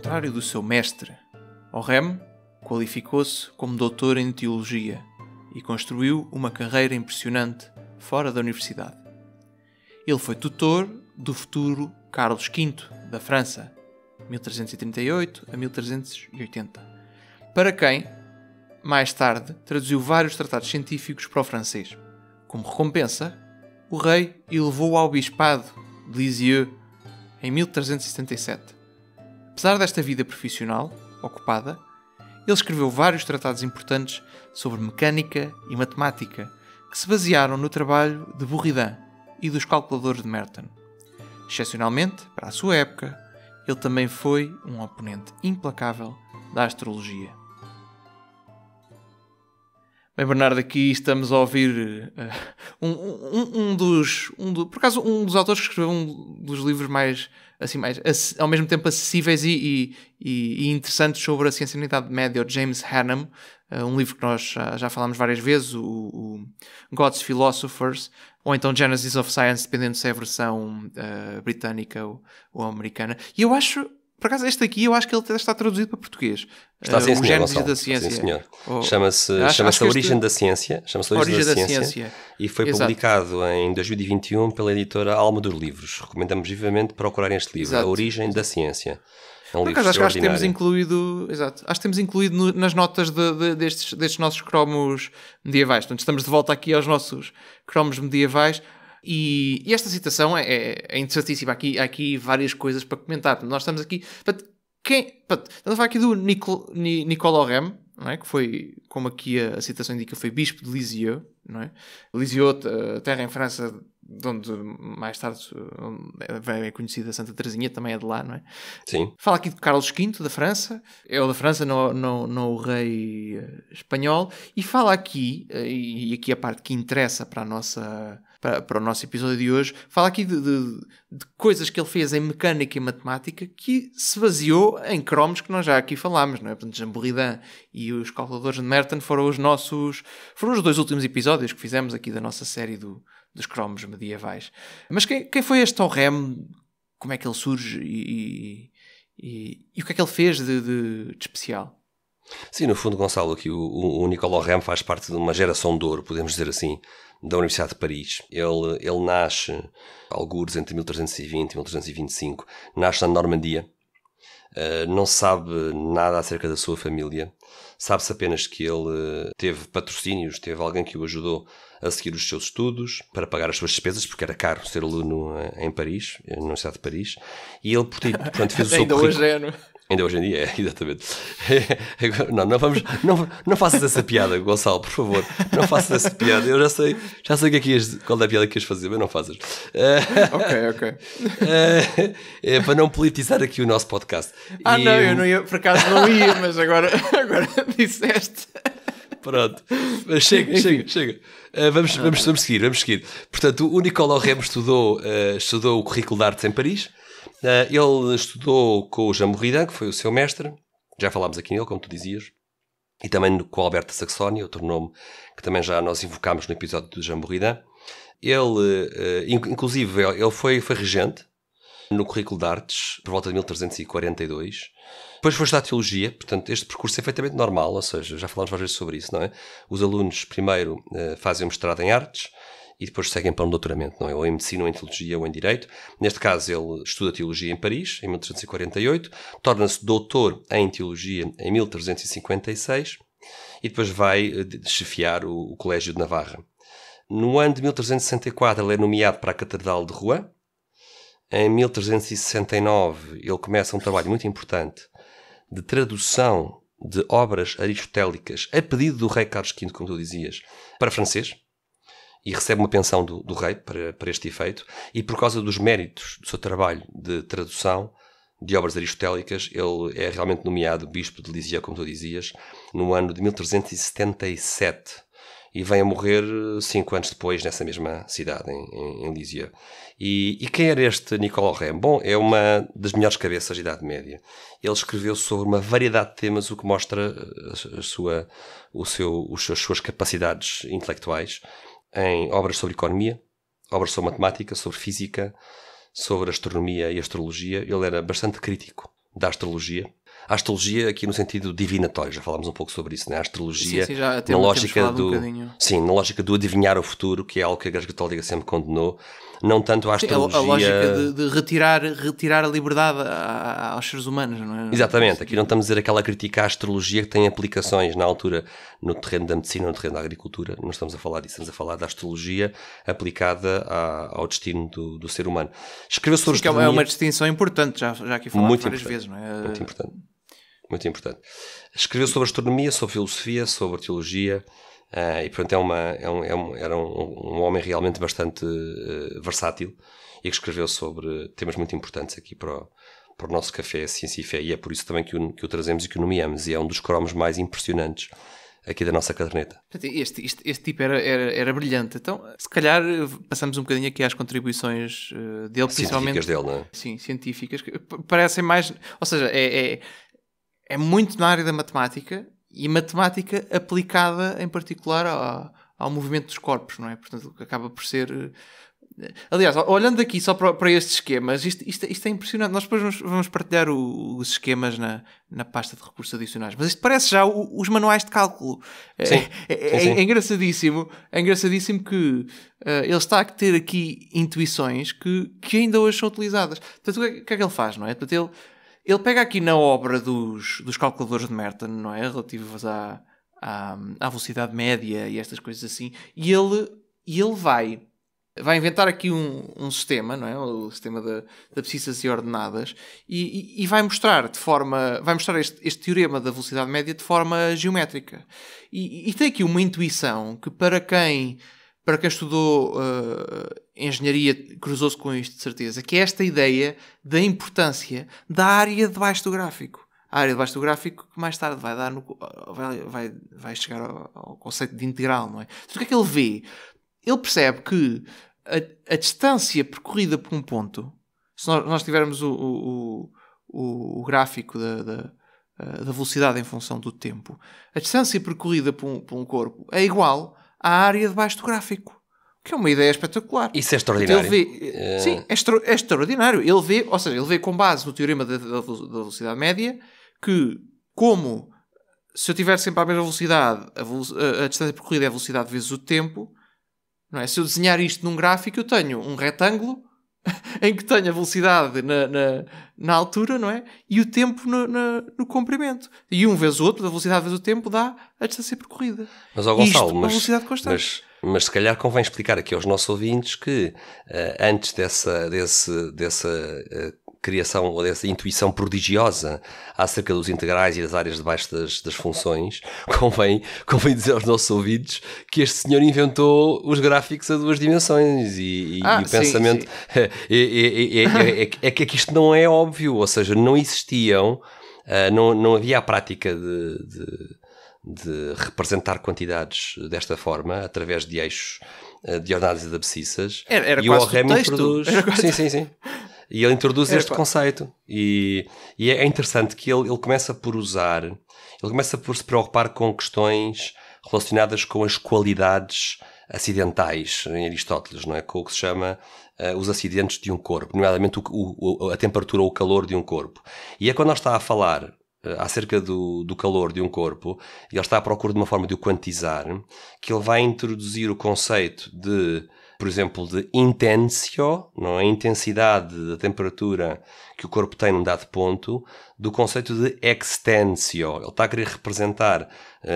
contrário do seu mestre, Orem qualificou-se como doutor em teologia e construiu uma carreira impressionante fora da universidade. Ele foi tutor do futuro Carlos V da França, 1338 a 1380, para quem, mais tarde, traduziu vários tratados científicos para o francês. Como recompensa, o rei elevou-o ao bispado de Lisieux em 1377. Apesar desta vida profissional ocupada, ele escreveu vários tratados importantes sobre mecânica e matemática que se basearam no trabalho de Buridan e dos calculadores de Merton. Excepcionalmente, para a sua época, ele também foi um oponente implacável da astrologia. Bem, Bernardo, aqui estamos a ouvir um dos autores que escreveu um dos livros mais ao mesmo tempo acessíveis e interessantes sobre a ciência na Idade Média, o James Hannam, um livro que nós já falámos várias vezes, o God's Philosophers, ou então Genesis of Science, dependendo se é a versão britânica ou americana. E eu acho... Por acaso, este aqui, eu acho que ele está traduzido para português. Está sim, o Gênesis da Ciência. Sim, senhor. Chama-se A Origem da Ciência. Chama-se A Origem da Ciência. E foi publicado em 2021 pela editora Alma dos Livros. Recomendamos vivamente procurarem este livro. Exato. A Origem da Ciência. É um Por livro acaso, acho que temos extraordinário. acho que temos incluído nas notas destes nossos cromos medievais. Portanto, estamos de volta aqui aos nossos cromos medievais. E esta citação é interessantíssima. Há aqui várias coisas para comentar. Nós estamos aqui... Estamos a falar aqui do Nicole Orem, não é? Que foi, como aqui a citação indica, foi bispo de Lisieux. Não é? Lisieux, terra em França, de onde mais tarde é conhecida Santa Teresinha, também é de lá, não é? Sim. Fala aqui de Carlos V da França, é o da França, não o rei espanhol, e fala aqui, e aqui a parte que interessa para o nosso episódio de hoje, fala aqui de coisas que ele fez em mecânica e matemática que se baseou em cromos que nós já aqui falámos, não é? Portanto, Jean Buridan e os calculadores de Merton foram os 2 últimos episódios que fizemos aqui da nossa série dos cromos medievais. Mas quem foi este Orem? Como é que ele surge e o que é que ele fez de especial? Sim, no fundo, Gonçalo, aqui o Nicole Orem faz parte de uma geração de ouro, podemos dizer assim, da Universidade de Paris. Ele nasce, algures entre 1320 e 1325, nasce na Normandia. Não se sabe nada acerca da sua família. Sabe-se apenas que ele teve patrocínios, teve alguém que o ajudou a seguir os seus estudos para pagar as suas despesas, porque era caro ser aluno em Paris, na Universidade de Paris. E ele, portanto, fez o seu currículo. Hoje é, não é? Ainda hoje em dia, exatamente. Não faças essa piada, Gonçalo, por favor. Não faças essa piada. Eu já sei qual é a piada que ias fazer, mas não faças. Ok. É para não politizar aqui o nosso podcast. Não, eu não ia, por acaso não ia, mas agora disseste. Pronto. Mas chega. Vamos seguir. Portanto, o Nicole Orem estudou o currículo de artes em Paris. Ele estudou com o Jean Buridan, que foi o seu mestre. Já falámos aqui nele, como tu dizias. E também com o Albert de Saxónia, outro nome que também já nós invocámos no episódio do Jean Buridan. Ele, inclusive, ele foi regente no currículo de artes por volta de 1342. Depois foi estudar teologia, portanto este percurso é perfeitamente normal, ou seja, já falámos várias vezes sobre isso, não é? Os alunos primeiro fazem um mestrado em artes e depois seguem para um doutoramento, não é? Ou em medicina, ou em teologia, ou em direito. Neste caso ele estuda teologia em Paris, em 1348, torna-se doutor em teologia em 1356 e depois vai chefiar o Colégio de Navarra. No ano de 1364 ele é nomeado para a Catedral de Rouen. Em 1369 ele começa um trabalho muito importante de tradução de obras aristotélicas a pedido do rei Carlos V, como tu dizias, para francês, e recebe uma pensão do rei para este efeito, e por causa dos méritos do seu trabalho de tradução de obras aristotélicas, ele é realmente nomeado bispo de Lisieux, como tu dizias, no ano de 1377, e vem a morrer 5 anos depois nessa mesma cidade, em Lisieux. E quem era este Nicole Orem? Bom, é uma das melhores cabeças da Idade Média. Ele escreveu sobre uma variedade de temas, o que mostra as suas capacidades intelectuais, em obras sobre economia, obras sobre matemática, sobre física, sobre astronomia e astrologia. Ele era bastante crítico da astrologia. A astrologia aqui no sentido divinatório, já falámos um pouco sobre isso, né? A astrologia Sim, já na lógica na lógica do adivinhar o futuro, que é algo que a Igreja Católica sempre condenou, não tanto a astrologia... A lógica de retirar a liberdade aos seres humanos, não é? Exatamente, aqui não estamos a dizer aquela crítica à astrologia que tem aplicações na altura no terreno da medicina, no terreno da agricultura, não estamos a falar disso, estamos a falar da astrologia aplicada ao destino do ser humano. Escreveu sobre astronomia... É uma distinção importante, já aqui falámos várias vezes, não é? Muito importante. Muito importante. Escreveu sobre astronomia, sobre filosofia, sobre teologia, e portanto era um homem realmente bastante versátil e que escreveu sobre temas muito importantes aqui para o nosso café Ciência e Fé, e é por isso também que o trazemos e que o nomeamos, e é um dos cromos mais impressionantes aqui da nossa caderneta. Este tipo era brilhante. Então, se calhar, passamos um bocadinho aqui às contribuições dele, científicas dele, não é? Sim, científicas, que parecem mais... Ou seja, é muito na área da matemática, e matemática aplicada em particular ao movimento dos corpos, não é? Portanto, acaba por ser... Aliás, olhando aqui só para estes esquemas, isto é impressionante. Nós depois vamos partilhar os esquemas na pasta de recursos adicionais. Mas isto parece já os manuais de cálculo. Sim. É engraçadíssimo. É engraçadíssimo que ele está a ter aqui intuições que ainda hoje são utilizadas. Portanto, o que é que ele faz, não é? Portanto, ele pega aqui na obra dos calculadores de Merton, não é? Relativos à velocidade média e estas coisas assim. E ele vai inventar aqui um sistema, não é? O sistema de abscissas e ordenadas, e vai mostrar este teorema da velocidade média de forma geométrica. E tem aqui uma intuição que para quem estudou engenharia cruzou-se com isto de certeza, que é esta ideia da importância da área debaixo do gráfico. A área debaixo do gráfico que mais tarde vai chegar ao conceito de integral, não é? Então, o que é que ele vê? Ele percebe que a distância percorrida por um ponto, se nós tivermos o gráfico da velocidade em função do tempo, a distância percorrida por um corpo é igual à área debaixo do gráfico. Que é uma ideia espetacular. Isso é extraordinário. Sim, é extraordinário. Ele vê com base no teorema da velocidade média que, como se eu tiver sempre a mesma velocidade, a distância percorrida é a velocidade vezes o tempo, não é? Se eu desenhar isto num gráfico, eu tenho um retângulo em que tenho a velocidade na altura, não é? E o tempo no comprimento. E um vezes o outro, da velocidade vezes o tempo, dá a distância percorrida. Mas, Gonçalo, uma velocidade constante. Mas se calhar convém explicar aqui aos nossos ouvintes que antes dessa criação ou dessa intuição prodigiosa acerca dos integrais e das áreas debaixo das funções, convém dizer aos nossos ouvintes que este senhor inventou os gráficos a duas dimensões e o pensamento é que isto não é óbvio, ou seja, não existiam, não havia a prática de representar quantidades desta forma através de eixos de ordenadas e de abscissas. Era e quase o OREM introduz... Sim. E ele introduz este conceito. E é interessante que ele começa por se preocupar com questões relacionadas com as qualidades acidentais em Aristóteles, não é? Com o que se chama os acidentes de um corpo, nomeadamente a temperatura ou o calor de um corpo. E é quando nós está a falar acerca do calor de um corpo, e ele está à procura de uma forma de o quantizar, que ele vai introduzir o conceito de, por exemplo, de intensio, não é? A intensidade da temperatura que o corpo tem num dado ponto, do conceito de extensio. Ele está a querer representar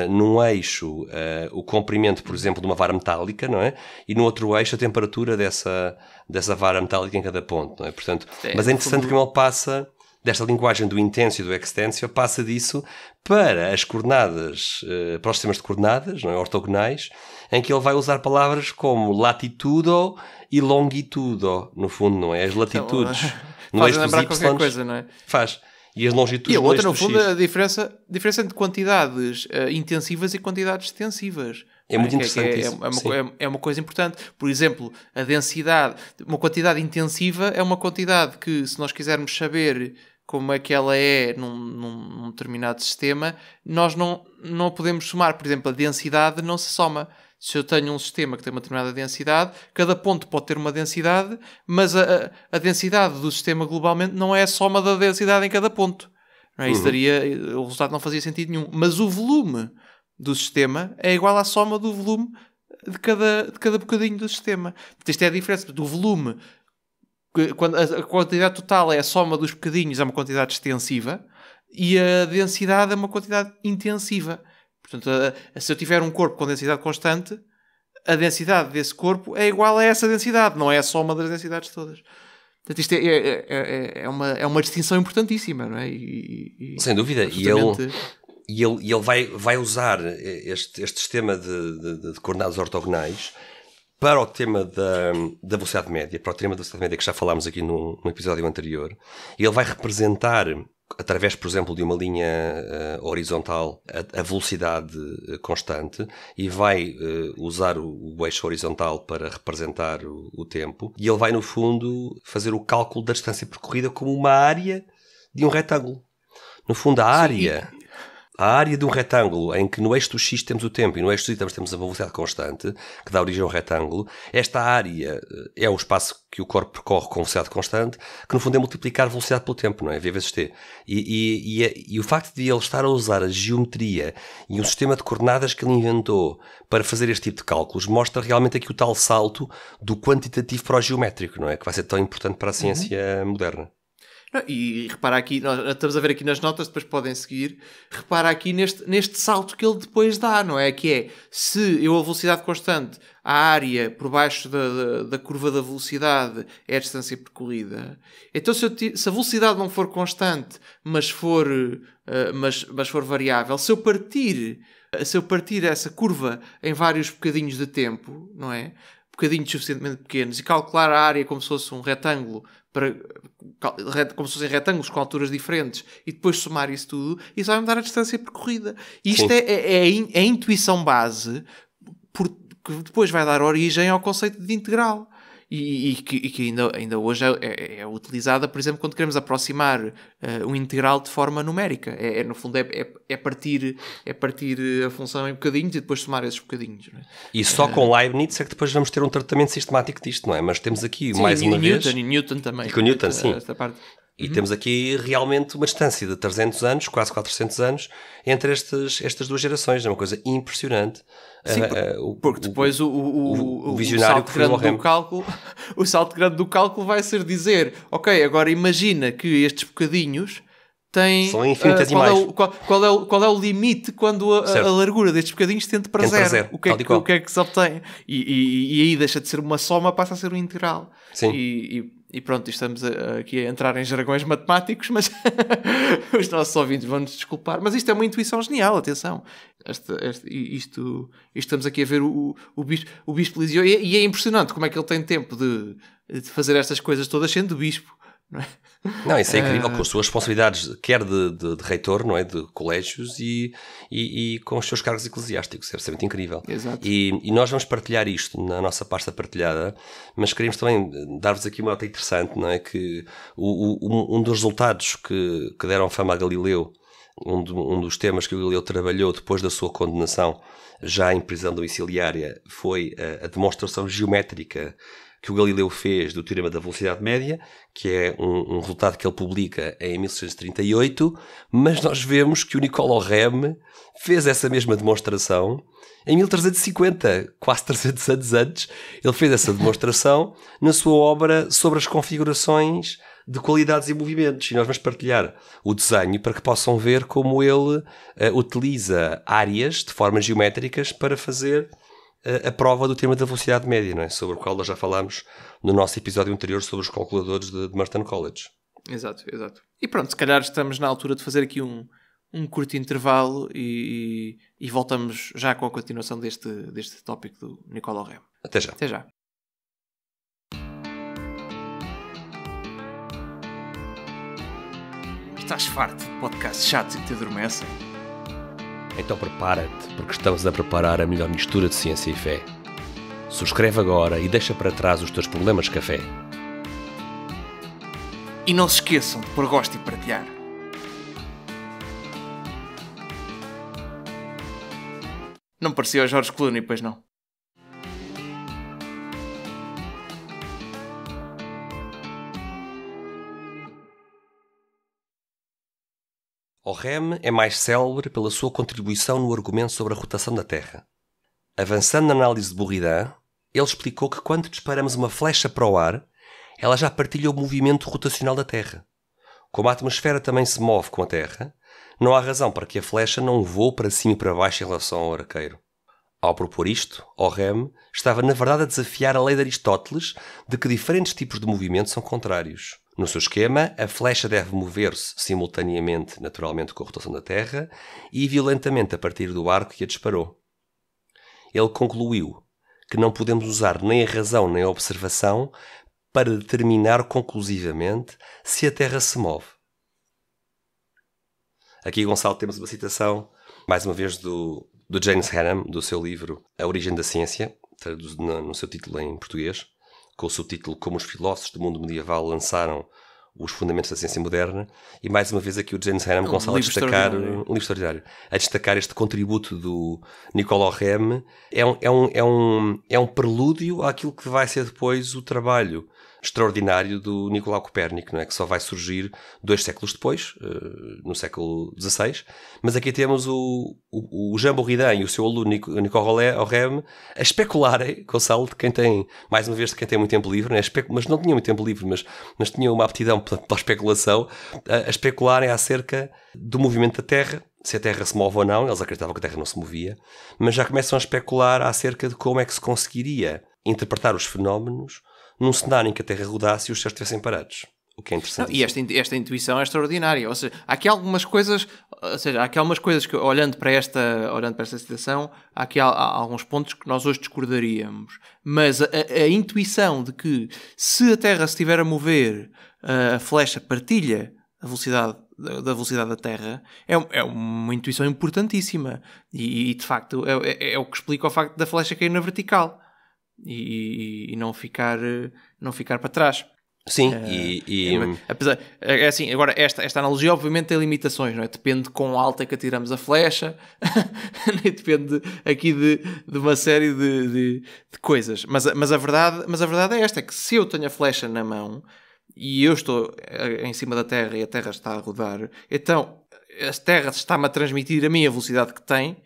num eixo o comprimento, por exemplo, de uma vara metálica, não é? E no outro eixo a temperatura dessa vara metálica em cada ponto, não é? Portanto, mas é interessante como ele passa desta linguagem do intenso e do extensio, passa disso para as coordenadas, para os sistemas de coordenadas, não é? Ortogonais, em que ele vai usar palavras como latitudo e longitudo, no fundo, não é? As latitudes no eixo dos lembrar qualquer coisa, não é? Faz. E as longitudes e a outra, no eixo no fundo, X. a diferença entre quantidades intensivas e quantidades extensivas. É muito interessante isso. É uma coisa importante. Por exemplo, a densidade. Uma quantidade intensiva é uma quantidade que, se nós quisermos saber como é que ela é num determinado sistema, nós não podemos somar. Por exemplo, a densidade não se soma. Se eu tenho um sistema que tem uma determinada densidade, cada ponto pode ter uma densidade, mas a densidade do sistema globalmente não é a soma da densidade em cada ponto. Não é? Isso o resultado não fazia sentido nenhum. Mas o volume do sistema é igual à soma do volume de cada bocadinho do sistema. Portanto, isto é a diferença do volume. Quando a quantidade total é a soma dos bocadinhos, é uma quantidade extensiva, e a densidade é uma quantidade intensiva. Portanto, se eu tiver um corpo com densidade constante, a densidade desse corpo é igual a essa densidade, não é a soma das densidades todas. Portanto, isto é uma distinção importantíssima, não é? Sem dúvida. Absolutamente... E ele vai usar este sistema de coordenadas ortogonais para o tema da velocidade média, para o tema da velocidade média que já falámos aqui num episódio anterior. E ele vai representar, através, por exemplo, de uma linha horizontal, a velocidade constante, e vai usar o eixo horizontal para representar o tempo. E ele vai, no fundo, fazer o cálculo da distância percorrida como uma área de um retângulo. No fundo, a área de um retângulo em que no eixo do X temos o tempo e no eixo do Y temos a velocidade constante, que dá origem a um retângulo, esta área é o espaço que o corpo percorre com velocidade constante, que no fundo é multiplicar a velocidade pelo tempo, não é? V vezes T. E o facto de ele estar a usar a geometria e um sistema de coordenadas que ele inventou para fazer este tipo de cálculos mostra realmente aqui o tal salto do quantitativo para o geométrico, não é? Que vai ser tão importante para a ciência moderna. E repara aqui, nós estamos a ver aqui nas notas, depois podem seguir, repara aqui neste salto que ele depois dá, não é? Que é, se eu a velocidade constante, a área por baixo da curva da velocidade é a distância percorrida, então se a velocidade não for constante, mas for variável, se eu partir essa curva em vários bocadinhos de tempo, não é? Bocadinhos suficientemente pequenos, e calcular a área como se fosse um retângulo, como se fossem retângulos com alturas diferentes, e depois somar isso tudo, isso vai-me dar a distância percorrida. E isto é a intuição base que depois vai dar origem ao conceito de integral. E que ainda hoje é utilizada, por exemplo, quando queremos aproximar um integral de forma numérica. No fundo, é partir a função em bocadinhos e depois somar esses bocadinhos. Não é? E só com Leibniz é que depois vamos ter um tratamento sistemático disto, não é? Mas temos aqui, mais uma vez... E Newton também. E com Newton, sim. Esta parte. E temos aqui realmente uma distância de 300 anos, quase 400 anos, entre estas duas gerações. É uma coisa impressionante. Sim, porque depois o visionário salto grande do cálculo, o salto grande do cálculo vai ser dizer, ok, agora imagina que estes bocadinhos têm... São infinitesimais. Qual é o limite quando a largura destes bocadinhos tende para zero? O que é que se obtém? E aí deixa de ser uma soma, passa a ser um integral. Sim. E pronto, estamos aqui a entrar em jargões matemáticos, mas os nossos ouvintes vão-nos desculpar. Mas isto é uma intuição genial, atenção. Isto estamos aqui a ver o Bispo Eliseu. E é impressionante como é que ele tem tempo de fazer estas coisas todas sendo Bispo. Não é? Não, isso é incrível, com as suas responsabilidades, quer de reitor, não é? De colégios e com os seus cargos eclesiásticos, é absolutamente incrível. Exato. E nós vamos partilhar isto na nossa pasta partilhada, mas queremos também dar-vos aqui uma nota interessante, não é? Que um dos resultados que deram fama a Galileu, um dos temas que o Galileu trabalhou depois da sua condenação, já em prisão domiciliária, foi a demonstração geométrica que o Galileu fez do Teorema da Velocidade Média, que é um resultado que ele publica em 1638, mas nós vemos que o Niccolò Rem fez essa mesma demonstração em 1350, quase 300 anos antes. Ele fez essa demonstração na sua obra sobre as configurações de qualidades e movimentos. E nós vamos partilhar o desenho para que possam ver como ele utiliza áreas de formas geométricas para fazer a prova do tema da velocidade média, não é? Sobre o qual nós já falámos no nosso episódio anterior sobre os calculadores de Merton College. Exato. E pronto, se calhar estamos na altura de fazer aqui um curto intervalo e voltamos já com a continuação deste tópico do Niccolò Rem. Até já. Até já. Estás farto de podcasts chatos e que te adormecem? Então prepara-te, porque estamos a preparar a melhor mistura de ciência e fé. Subscreve agora e deixa para trás os teus problemas de café. E não se esqueçam de pôr gosto e partilhar. Não parecia o George Clooney, pois não? Ogham é mais célebre pela sua contribuição no argumento sobre a rotação da Terra. Avançando na análise de Buridan, ele explicou que quando disparamos uma flecha para o ar, ela já partilha o movimento rotacional da Terra. Como a atmosfera também se move com a Terra, não há razão para que a flecha não voe para cima e para baixo em relação ao arqueiro. Ao propor isto, Ogham estava na verdade a desafiar a lei de Aristóteles de que diferentes tipos de movimento são contrários. No seu esquema, a flecha deve mover-se simultaneamente, naturalmente, com a rotação da Terra e violentamente a partir do arco que a disparou. Ele concluiu que não podemos usar nem a razão nem a observação para determinar conclusivamente se a Terra se move. Aqui, Gonçalo, temos uma citação, mais uma vez, do James Hannam, do seu livro A Origem da Ciência, traduzido no seu título em português, com o subtítulo Como os filósofos do mundo medieval lançaram os fundamentos da ciência moderna, e mais uma vez aqui o James Hannam, Gonçalo, a destacar um livro extraordinário, a destacar este contributo do Niccolò Ogham. É um prelúdio àquilo que vai ser depois o trabalho extraordinário do Nicolau Copérnico, não é? Que só vai surgir 2 séculos depois, no século XVI. Mas aqui temos o Jean Buridan e o seu aluno Niccolò Ogham a especularem, Gonçalo, de quem tem, mais uma vez, de quem tem muito tempo livre, né? Mas não tinha muito tempo livre, mas tinha uma aptidão pela especulação, a especularem acerca do movimento da Terra, se a Terra se move ou não. Eles acreditavam que a Terra não se movia, mas já começam a especular acerca de como é que se conseguiria interpretar os fenómenos num cenário em que a Terra rodasse e os céus estivessem parados. O que é interessante. Não, e esta intuição é extraordinária. Ou seja, há aqui algumas coisas que, olhando para esta situação, há aqui alguns pontos que nós hoje discordaríamos. Mas a intuição de que se a Terra se estiver a mover, a flecha partilha a velocidade da velocidade da Terra é uma intuição importantíssima. E de facto é o que explica o facto da flecha cair na vertical. E não ficar para trás. Sim, apesar, assim, agora esta analogia obviamente tem limitações, não é? Depende de quão alta é que atiramos a flecha, depende aqui de uma série de coisas, mas a verdade é esta, é que se eu tenho a flecha na mão e eu estou em cima da Terra e a Terra está a rodar, então a Terra está-me a transmitir a minha velocidade que tem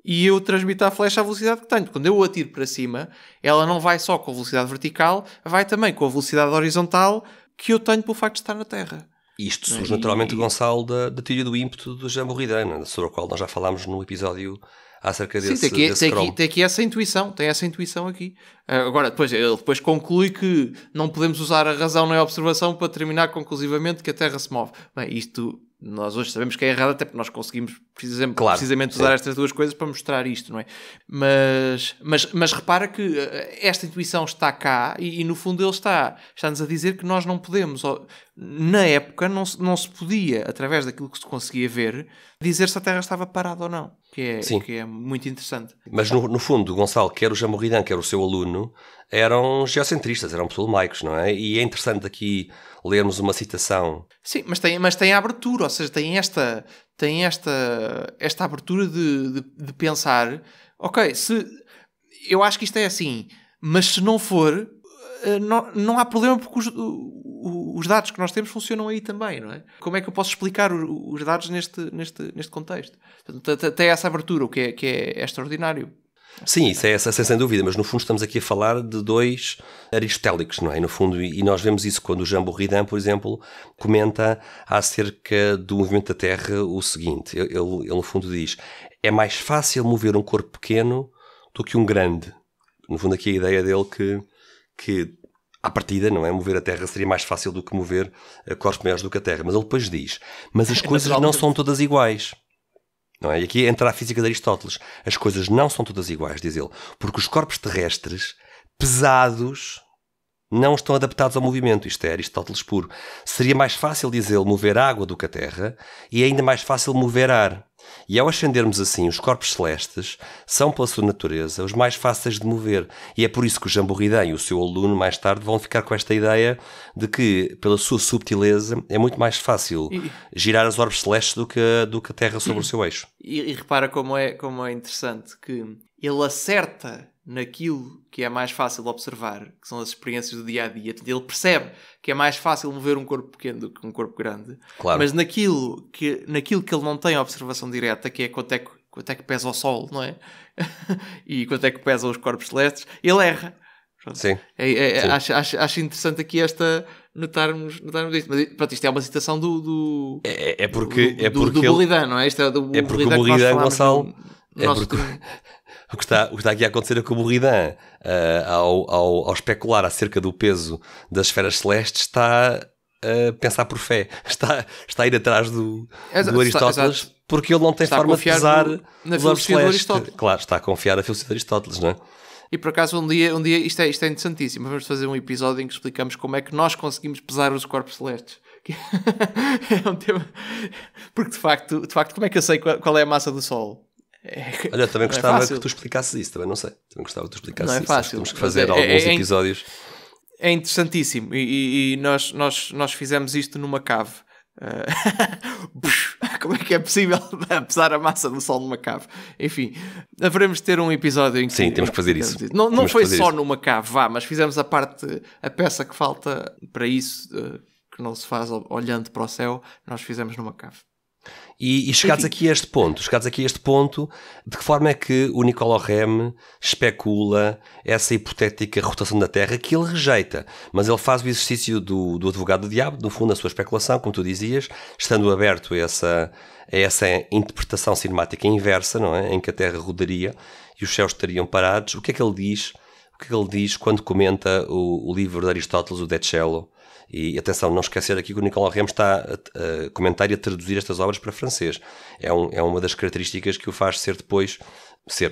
e eu transmito à flecha a velocidade que tenho. Quando eu o atiro para cima, ela não vai só com a velocidade vertical, vai também com a velocidade horizontal que eu tenho pelo facto de estar na Terra. Isto surge naturalmente, Gonçalo, da teoria do ímpeto do Jean Buridan, sobre a qual nós já falámos no episódio acerca desse tem aqui essa intuição, tem essa intuição aqui. Agora, ele depois conclui que não podemos usar a razão nem a observação para determinar conclusivamente que a Terra se move. Bem, isto nós hoje sabemos que é errado, até porque nós conseguimos precisamente usar estas duas coisas para mostrar isto, não é? Mas repara que esta intuição está cá e no fundo ele está-nos a dizer que nós não podemos, na época não se podia, através daquilo que se conseguia ver, dizer se a Terra estava parada ou não, que é muito interessante. Mas no fundo, Gonçalo, quer o Jean Buridan, quer o seu aluno, eram geocentristas, eram ptolomaicos, não é? E é interessante aqui lermos uma citação. Sim, mas tem a abertura, ou seja, tem esta abertura de pensar, ok, eu acho que isto é assim, mas se não for, não há problema porque os dados que nós temos funcionam aí também, não é? Como é que eu posso explicar os dados neste contexto? Tem essa abertura, o que é extraordinário. Sim, isso é sem dúvida, mas no fundo estamos aqui a falar de 2 aristotélicos, não é? No fundo, e nós vemos isso quando o Jean Buridan, por exemplo, comenta acerca do movimento da Terra o seguinte, ele no fundo diz, é mais fácil mover um corpo pequeno do que um grande. No fundo aqui a ideia dele que à partida, não é? Mover a Terra seria mais fácil do que mover corpos maiores do que a Terra, mas ele depois diz, mas as coisas não são todas iguais. Não é? E aqui entra a física de Aristóteles. As coisas não são todas iguais, diz ele, porque os corpos terrestres, pesados, não estão adaptados ao movimento. Isto é Aristóteles puro. Seria mais fácil, diz ele, mover água do que a Terra e ainda mais fácil mover ar. E ao ascendermos assim, os corpos celestes são, pela sua natureza, os mais fáceis de mover. E é por isso que o Jean Buridan e o seu aluno, mais tarde, vão ficar com esta ideia de que, pela sua subtileza, é muito mais fácil girar as orbes celestes do que a Terra sobre o seu eixo. E repara como é interessante que ele acerta naquilo que é mais fácil de observar, que são as experiências do dia-a-dia. Ele percebe que é mais fácil mover um corpo pequeno do que um corpo grande. Claro. Mas naquilo que ele não tem a observação direta, que é quanto é que pesa o Sol, não é? E quanto é que pesam os corpos celestes, ele erra. Pronto. Sim. Sim. Acho interessante aqui notarmos isto. Mas pronto, isto é uma citação do Buridan, não é? Isto é do porque o Buridan, Gonçalo, o que está aqui a acontecer é que o Buridan, ao especular acerca do peso das esferas celestes, está a pensar por fé. Está a ir atrás do Aristóteles, porque ele não tem forma de pesar na filosofia do Aristóteles. Claro, está a confiar na filosofia de Aristóteles, não é? E por acaso um dia isto é interessantíssimo. Vamos fazer um episódio em que explicamos como é que nós conseguimos pesar os corpos celestes. É um tema. Porque de facto, como é que eu sei qual é a massa do Sol? Olha, também gostava que tu explicasses isso, também não sei. Também gostava que tu explicasses isso. Fácil. Temos que fazer alguns episódios. É interessantíssimo. E nós fizemos isto numa cave. Como é que é possível pesar a massa do Sol numa cave? Enfim, haveremos de ter um episódio em que... Sim, temos que fazer isso. Não foi só numa cave, mas fizemos a peça que falta para isso, que não se faz olhando para o céu, nós fizemos numa cave. E chegados aqui a este ponto, de que forma é que o Nicolau Reme especula essa hipotética rotação da Terra que ele rejeita, mas ele faz o exercício do advogado do diabo, no fundo, a sua especulação, como tu dizias, estando aberto a essa interpretação cinemática inversa, não é? Em que a Terra rodaria e os céus estariam parados. O que é que ele diz? O que é que ele diz quando comenta o livro de Aristóteles, o De Cello? E atenção, não esquecer aqui que o Nicolau Reme está a comentar e a traduzir estas obras para francês. É uma das características que o faz ser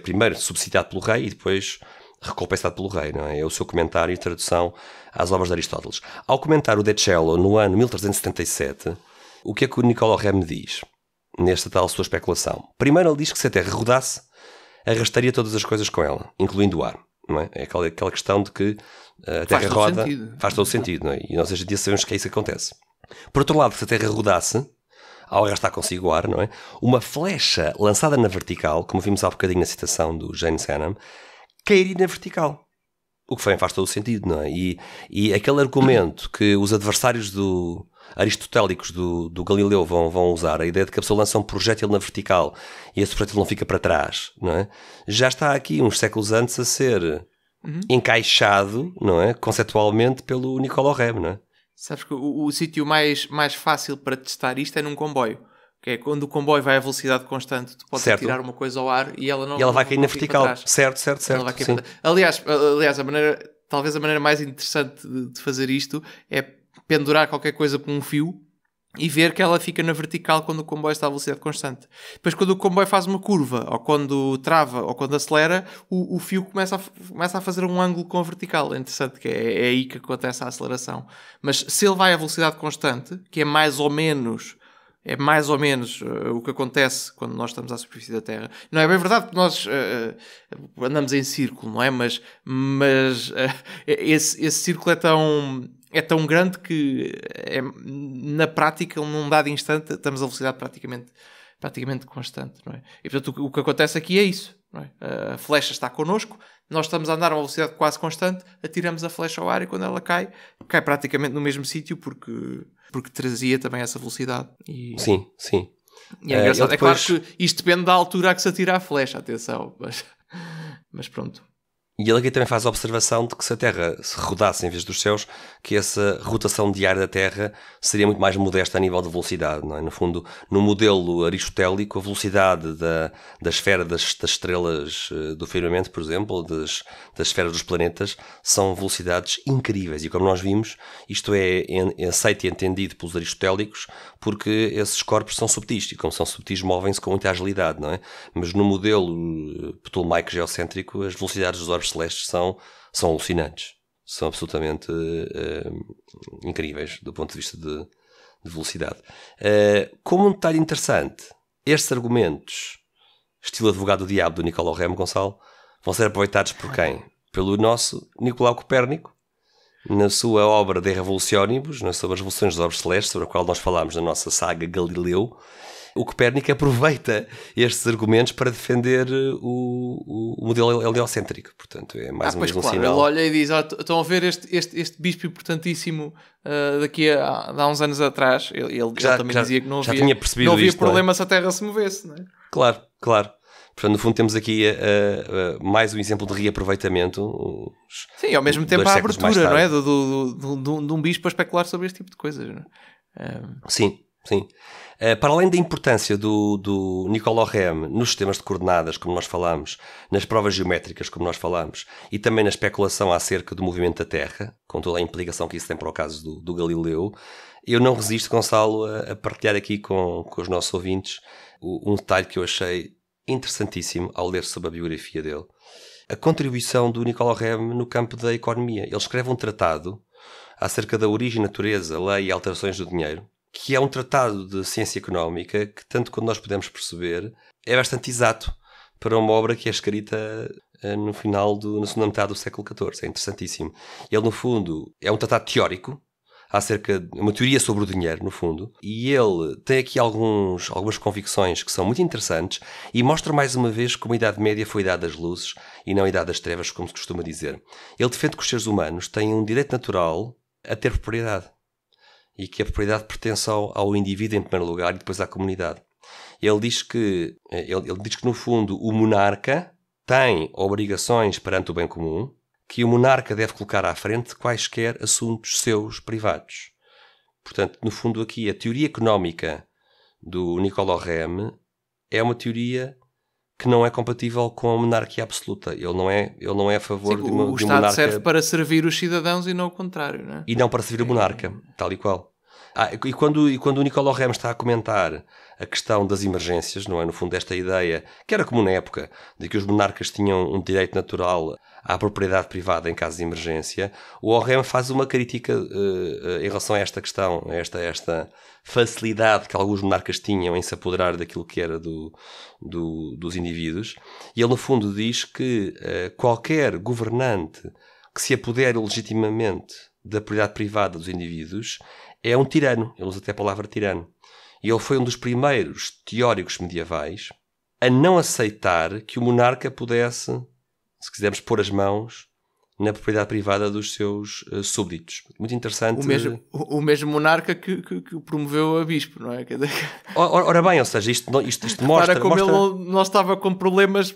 primeiro subsidiado pelo rei e depois recompensado pelo rei, não é? É o seu comentário e tradução às obras de Aristóteles. Ao comentar o De Cello no ano 1377, o que é que o Nicolau Reme diz nesta tal sua especulação? Primeiro ele diz que se a Terra rodasse, arrastaria todas as coisas com ela, incluindo o ar. Não é? É aquela questão de que a Terra roda, faz todo sentido, não é? E nós hoje em dia sabemos que é isso que acontece. Por outro lado, se a Terra rodasse, ao arrastar consigo o ar, não é? Uma flecha lançada na vertical, como vimos há bocadinho na citação do James Hannam, cairia na vertical. O que faz todo o sentido, não é? E aquele argumento que os adversários aristotélicos do Galileu vão usar, a ideia de que a pessoa lança um projétil na vertical e esse projétil não fica para trás, não é? Já está aqui uns séculos antes a ser encaixado, não é? Conceptualmente pelo Nicolau Reme, não é? Sabes que o sítio mais fácil para testar isto é num comboio. Que é quando o comboio vai a velocidade constante, tu podes tirar uma coisa ao ar e ela não... E ela vai cair na vertical. Certo. Ela vai cair aliás, talvez a maneira mais interessante de fazer isto é pendurar qualquer coisa com um fio e ver que ela fica na vertical quando o comboio está a velocidade constante. Depois, quando o comboio faz uma curva, ou quando trava, ou quando acelera, o fio começa a fazer um ângulo com a vertical. É interessante, que é aí que acontece a aceleração. Mas se ele vai a velocidade constante, que é mais ou menos o que acontece quando nós estamos à superfície da Terra. Não é bem verdade que nós andamos em círculo, não é? Mas esse círculo é tão grande que na prática, num dado instante, estamos a velocidade praticamente constante, não é? E portanto o que acontece aqui é isso, não é? A flecha está connosco, nós estamos a andar a uma velocidade quase constante, atiramos a flecha ao ar e quando ela cai praticamente no mesmo sítio porque trazia também essa velocidade. Sim. E é engraçado. Depois... É claro que isto depende da altura a que se atira a flecha, atenção, mas pronto. E ele aqui também faz a observação de que se a Terra se rodasse em vez dos céus, que essa rotação diária da Terra seria muito mais modesta a nível de velocidade, não é? No fundo, no modelo aristotélico, a velocidade da esfera das estrelas do firmamento, por exemplo, das esferas dos planetas, são velocidades incríveis. E como nós vimos, isto é aceito e entendido pelos aristotélicos porque esses corpos são subtis, e como são subtis, movem-se com muita agilidade, não é? Mas no modelo ptolomaico geocêntrico, as velocidades dos orbes celestes são alucinantes. São absolutamente incríveis do ponto de vista de velocidade. Como um detalhe interessante, estes argumentos, estilo advogado do diabo do Nicolau Reme, Gonçalo, vão ser aproveitados por quem? Pelo nosso Nicolau Copérnico, na sua obra De Revolutionibus, sobre as revoluções dos orbes celestes, sobre a qual nós falámos na nossa saga Galileu, O Copérnico aproveita estes argumentos para defender o modelo heliocêntrico. Portanto, é mais uma vez um sinal. Ele olha e diz, estão a ver este bispo importantíssimo daqui há uns anos atrás. Ele também dizia que não havia problema se a Terra se movesse. Não é? Claro. Portanto, no fundo temos aqui mais um exemplo de reaproveitamento. Sim, ao mesmo tempo a abertura, não é? De um bispo a especular sobre este tipo de coisas. Não é? Sim. Para além da importância do Nicolas Rem nos sistemas de coordenadas, como nós falámos, nas provas geométricas, como nós falámos, e também na especulação acerca do movimento da Terra, com toda a implicação que isso tem para o caso do Galileu, eu não resisto, Gonçalo, a partilhar aqui com os nossos ouvintes um detalhe que eu achei interessantíssimo ao ler sobre a biografia dele. A contribuição do Nicolas Rem no campo da economia. Ele escreve um tratado acerca da origem, natureza, lei e alterações do dinheiro, que é um tratado de ciência económica que, tanto quanto nós podemos perceber, é bastante exato para uma obra que é escrita na segunda metade do século XIV. É interessantíssimo. Ele, no fundo, é um tratado teórico, acerca de uma teoria sobre o dinheiro, no fundo, e ele tem aqui algumas convicções que são muito interessantes e mostra mais uma vez como a Idade Média foi a Idade das Luzes e não a Idade das Trevas, como se costuma dizer. Ele defende que os seres humanos têm um direito natural a ter propriedade e que a propriedade pertence ao indivíduo em primeiro lugar e depois à comunidade. Ele diz que no fundo o monarca tem obrigações perante o bem comum, que o monarca deve colocar à frente quaisquer assuntos seus privados. Portanto, no fundo aqui, a teoria económica do Nicolas Rem é uma teoria que não é compatível com a monarquia absoluta. Ele não é a favor de uma monarquia... O Estado serve para servir os cidadãos e não o contrário, não é? E não para servir o monarca, tal e qual. E quando o Nicolas Rem está a comentar a questão das emergências, não é? No fundo, esta ideia, que era comum na época, de que os monarcas tinham um direito natural à propriedade privada em caso de emergência, o Rem faz uma crítica em relação a esta questão, a esta facilidade que alguns monarcas tinham em se apoderar daquilo que era dos indivíduos. E ele, no fundo, diz que qualquer governante que se apodere legitimamente da propriedade privada dos indivíduos é um tirano. Ele usa até a palavra tirano. E ele foi um dos primeiros teóricos medievais a não aceitar que o monarca pudesse, se quisermos, pôr as mãos na propriedade privada dos seus súbditos. Muito interessante. O mesmo monarca que promoveu a bispo, não é? Ora bem, ou seja, isto mostra... Para como ele não estava com problemas...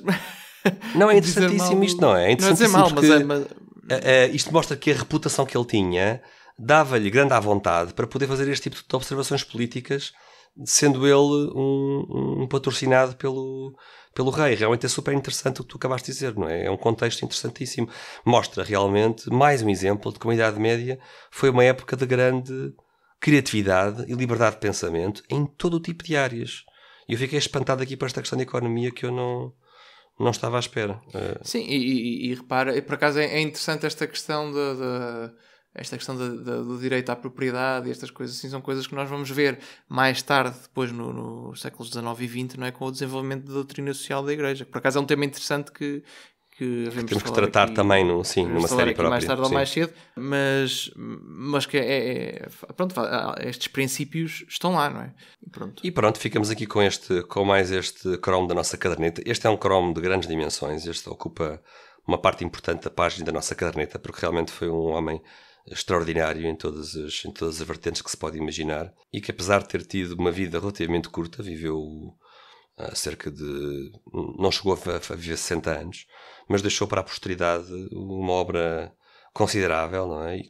Não, é interessantíssimo isto, não é? É interessantíssimo não é dizer mal, porque isto mostra que a reputação que ele tinha dava-lhe grande à vontade para poder fazer este tipo de observações políticas, sendo ele um patrocinado pelo rei. Realmente é super interessante o que tu acabaste de dizer, não é? É um contexto interessantíssimo. Mostra realmente mais um exemplo de como a Idade Média foi uma época de grande criatividade e liberdade de pensamento em todo o tipo de áreas. E eu fiquei espantado aqui para esta questão da economia que eu não estava à espera. Sim, e repara, por acaso é interessante esta questão do direito à propriedade e estas coisas assim, são coisas que nós vamos ver mais tarde, depois nos séculos XIX e XX, não é? Com o desenvolvimento da doutrina social da Igreja. Por acaso é um tema interessante que temos que tratar aqui, também numa série própria. Mais tarde ou mais cedo, mas que pronto, estes princípios estão lá, não é? E pronto, ficamos aqui com mais este cromo da nossa caderneta. Este é um cromo de grandes dimensões, este ocupa uma parte importante da página da nossa caderneta, porque realmente foi um homem extraordinário em todas as vertentes que se pode imaginar, e que apesar de ter tido uma vida relativamente curta, viveu não chegou a viver 60 anos, mas deixou para a posteridade uma obra considerável, não é? E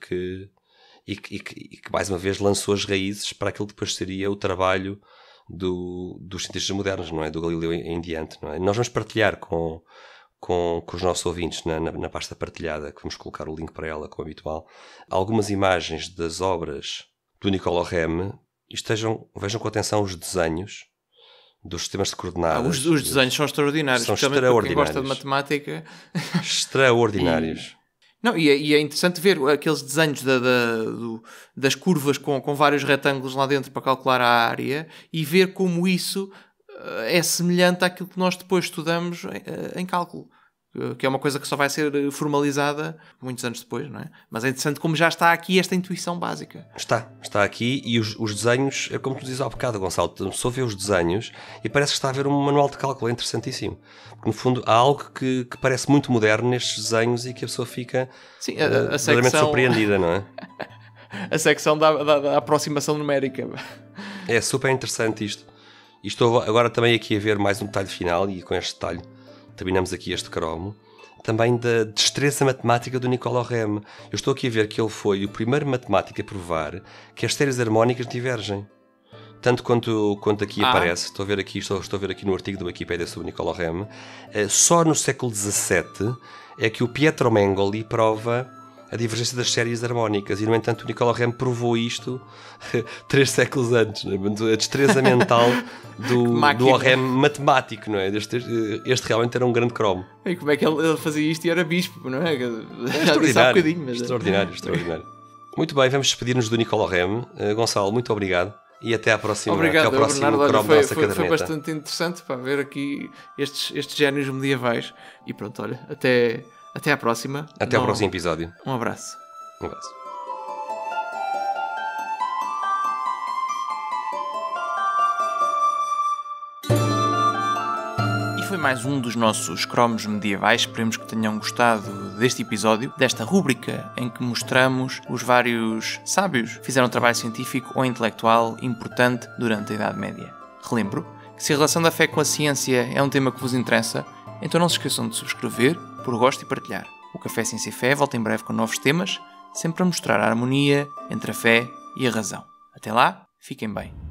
que mais uma vez lançou as raízes para aquilo que depois seria o trabalho dos cientistas modernos, não é? Do Galileu em diante, não é? Nós vamos partilhar com os nossos ouvintes na pasta partilhada, que vamos colocar o link para ela, como habitual, algumas imagens das obras do Nicolas Rem, e vejam com atenção os desenhos dos sistemas de coordenadas. Os desenhos são extraordinários. São extraordinários. Quem gosta de matemática... Extraordinários. E é interessante ver aqueles desenhos das curvas com vários retângulos lá dentro para calcular a área e ver como isso é semelhante àquilo que nós depois estudamos em cálculo. que é uma coisa que só vai ser formalizada muitos anos depois, não é? Mas é interessante como já está aqui esta intuição básica. Está aqui, e os desenhos, é como tu dizes há bocado, Gonçalo, a pessoa vê os desenhos e parece que está a ver um manual de cálculo, é interessantíssimo. Porque no fundo há algo que parece muito moderno nestes desenhos e que a pessoa fica verdadeiramente surpreendida, não é? A secção da aproximação numérica. É super interessante isto. E estou agora também aqui a ver mais um detalhe final, e com este detalhe terminamos aqui este cromo, também da destreza matemática do Niccolò Rem. Eu estou aqui a ver que ele foi o primeiro matemático a provar que as séries harmónicas divergem. Tanto quanto aqui aparece, estou a ver aqui no artigo da Wikipédia sobre Niccolò Rem, só no século XVII é que o Pietro Mengoli prova a divergência das séries harmónicas, e no entanto o Niccolò Rem provou isto 3 séculos antes, não é? A destreza mental do Rem matemático, não é? Este realmente era um grande cromo. E como é que ele fazia isto e era bispo, não é? Extraordinário, extraordinário. Muito bem, vamos despedir-nos do Niccolò Rem. Gonçalo, muito obrigado. E até à próxima. Obrigado, até ao próximo Bernardo. cromo da nossa caderneta. Foi bastante interessante para ver aqui estes génios medievais. E pronto, olha, até à próxima. Até ao próximo episódio. Um abraço. Um abraço. Foi mais um dos nossos cromos medievais. Esperemos que tenham gostado deste episódio, desta rúbrica em que mostramos os vários sábios que fizeram um trabalho científico ou intelectual importante durante a Idade Média. Relembro que se a relação da fé com a ciência é um tema que vos interessa, então não se esqueçam de subscrever, por gosto e partilhar. O Café Ciência e Fé volta em breve com novos temas, sempre a mostrar a harmonia entre a fé e a razão. Até lá, fiquem bem.